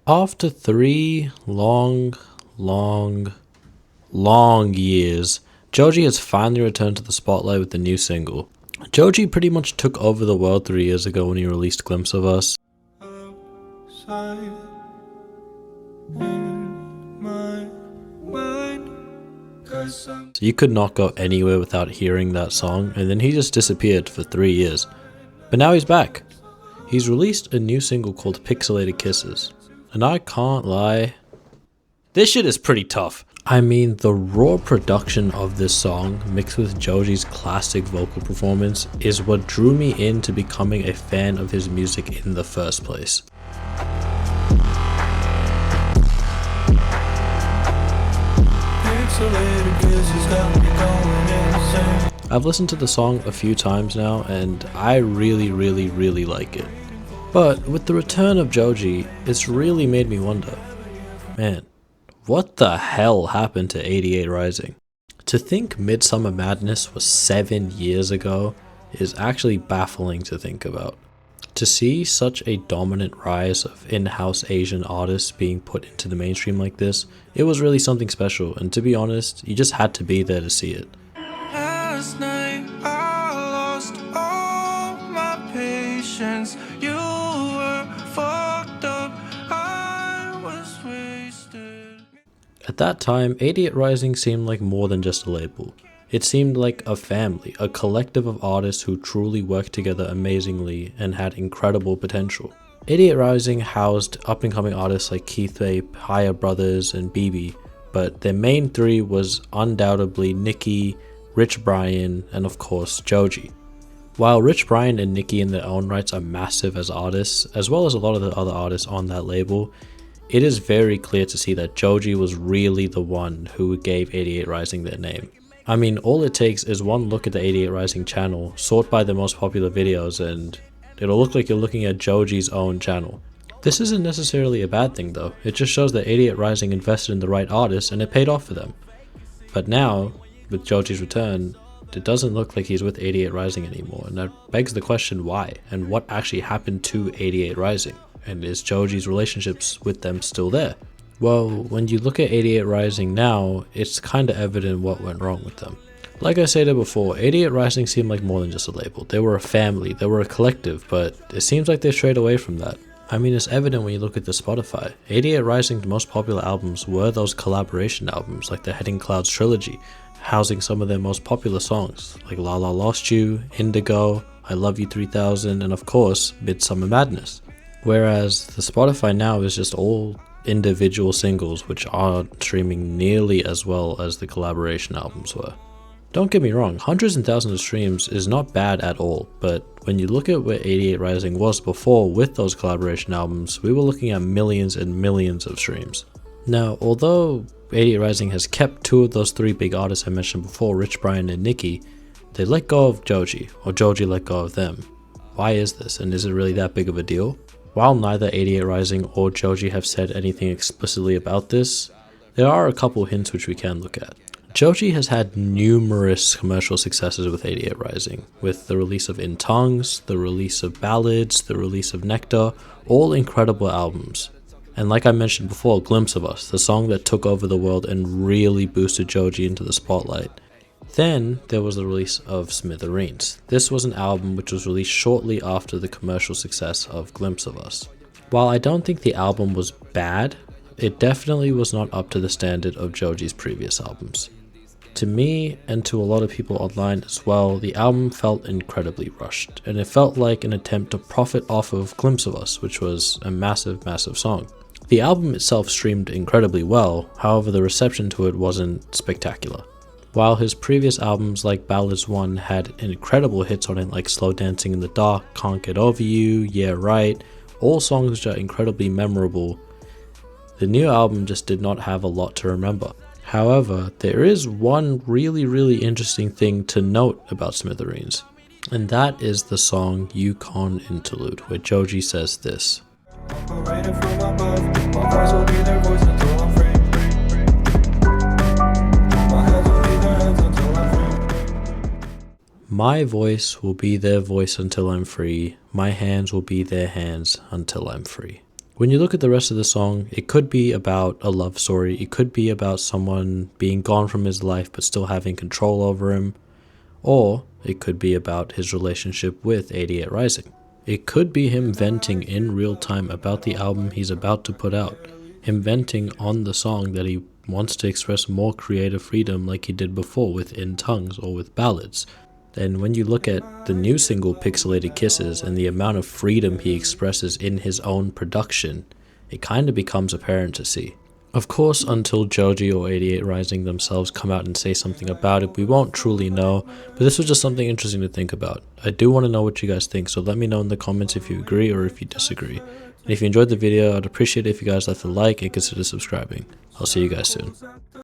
After 3 long years, Joji has finally returned to the spotlight with the new single. Joji pretty much took over the world 3 years ago when he released Glimpse of Us. Outside in my mind, 'cause I'm So you could not go anywhere without hearing that song, and then he just disappeared for 3 years. But now he's back. He's released a new single called Pixelated Kisses. And I can't lie, this shit is pretty tough. I mean, the raw production of this song, mixed with Joji's classic vocal performance, is what drew me into becoming a fan of his music in the first place. pixelated kisses got me going insane. I've listened to the song a few times now, and I really like it. But with the return of Joji, it's really made me wonder, man, what the hell happened to 88Rising? To think Midsummer Madness was 7 years ago is actually baffling to think about. To see such a dominant rise of in-house Asian artists being put into the mainstream like this, it was really something special, and to be honest, you just had to be there to see it. Last night I lost all my patience. You were fucked up, I was wasted. At that time, 88Rising seemed like more than just a label. It seemed like a family, a collective of artists who truly worked together amazingly and had incredible potential. 88Rising housed up-and-coming artists like Keith Vape, Higher Brothers, and BB, but their main three was undoubtedly Nicki, Rich Brian, and of course Joji. While Rich Brian and Nicki in their own rights are massive as artists, as well as a lot of the other artists on that label, it is very clear to see that Joji was really the one who gave 88Rising their name. I mean, all it takes is one look at the 88Rising channel, sort by the most popular videos, and it'll look like you're looking at Joji's own channel. This isn't necessarily a bad thing though, it just shows that 88Rising invested in the right artists and it paid off for them. But now, with Joji's return, it doesn't look like he's with 88Rising anymore, and that begs the question why, and what actually happened to 88Rising, and is Joji's relationships with them still there? Well, when you look at 88Rising now, it's kinda evident what went wrong with them. Like I said before, 88Rising seemed like more than just a label. They were a family, they were a collective, but it seems like they strayed away from that. I mean, it's evident when you look at the Spotify. 88Rising's most popular albums were those collaboration albums, like the Heading Clouds trilogy, housing some of their most popular songs, like La La Lost You, Indigo, I Love You 3000, and of course, Midsummer Madness. Whereas the Spotify now is just all individual singles which aren't streaming nearly as well as the collaboration albums were. Don't get me wrong, hundreds and thousands of streams is not bad at all, but when you look at where 88Rising was before with those collaboration albums, we were looking at millions and millions of streams. Now, although 88Rising has kept two of those three big artists I mentioned before, Rich Brian and Nicki, they let go of Joji, or Joji let go of them. Why is this, and is it really that big of a deal? While neither 88Rising or Joji have said anything explicitly about this, there are a couple hints which we can look at. Joji has had numerous commercial successes with 88Rising, with the release of In Tongues, the release of Ballads, the release of Nectar, all incredible albums. And like I mentioned before, Glimpse of Us, the song that took over the world and really boosted Joji into the spotlight. Then there was the release of Smithereens. This was an album which was released shortly after the commercial success of Glimpse of Us. While I don't think the album was bad, it definitely was not up to the standard of Joji's previous albums. To me, and to a lot of people online as well, the album felt incredibly rushed, and it felt like an attempt to profit off of Glimpse of Us, which was a massive song. The album itself streamed incredibly well, however the reception to it wasn't spectacular. While his previous albums like Ballads 1 had incredible hits on it like Slow Dancing in the Dark, Can't Get Over You, Yeah Right, all songs which are incredibly memorable, the new album just did not have a lot to remember. However, there is one really interesting thing to note about Smithereens, and that is the song Yukon Interlude, where Joji says this. Operating from above, my voice will be their voice until I'm free. My hands will be their hands until I'm free. My voice will be their voice until I'm free. My hands will be their hands until I'm free. When you look at the rest of the song, it could be about a love story, it could be about someone being gone from his life but still having control over him, or it could be about his relationship with 88Rising. It could be him venting in real time about the album he's about to put out, him venting on the song that he wants to express more creative freedom like he did before with In Tongues or with ballads. Then when you look at the new single Pixelated Kisses and the amount of freedom he expresses in his own production, it kind of becomes apparent to see. Of course, until Joji or 88Rising themselves come out and say something about it, we won't truly know, but this was just something interesting to think about. I do want to know what you guys think, so let me know in the comments if you agree or if you disagree. And if you enjoyed the video, I'd appreciate it if you guys left a like and consider subscribing. I'll see you guys soon.